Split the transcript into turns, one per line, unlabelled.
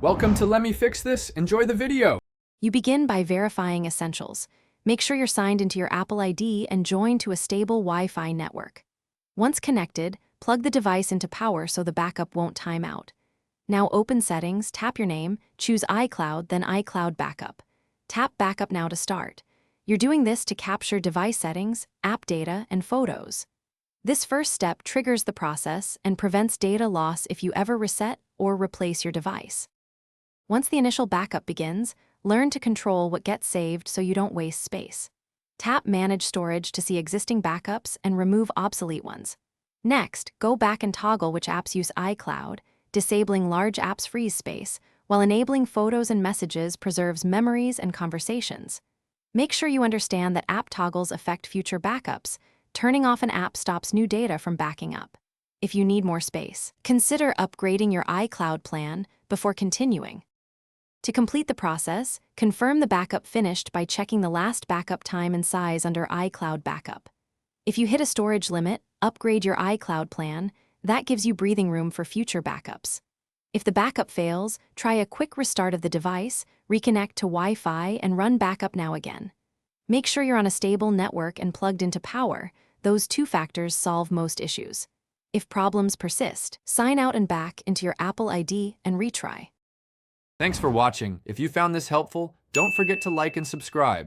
Welcome to Let Me Fix This. Enjoy the video.
You begin by verifying essentials. Make sure you're signed into your Apple ID and joined to a stable Wi-Fi network. Once connected, plug the device into power so the backup won't time out. Now open Settings, tap your name, choose iCloud, then iCloud Backup. Tap Backup now to start. You're doing this to capture device settings, app data, and photos. This first step triggers the process and prevents data loss if you ever reset or replace your device. Once the initial backup begins, learn to control what gets saved so you don't waste space. Tap Manage Storage to see existing backups and remove obsolete ones. Next, go back and toggle which apps use iCloud, disabling large apps freeze space, while enabling photos and messages preserves memories and conversations. Make sure you understand that app toggles affect future backups. Turning off an app stops new data from backing up. If you need more space, consider upgrading your iCloud plan before continuing. To complete the process, confirm the backup finished by checking the last backup time and size under iCloud Backup. If you hit a storage limit, upgrade your iCloud plan. That gives you breathing room for future backups. If the backup fails, try a quick restart of the device, reconnect to Wi-Fi, and run backup now again. Make sure you're on a stable network and plugged into power. Those two factors solve most issues. If problems persist, sign out and back into your Apple ID and retry.
Thanks for watching. If you found this helpful, don't forget to like and subscribe.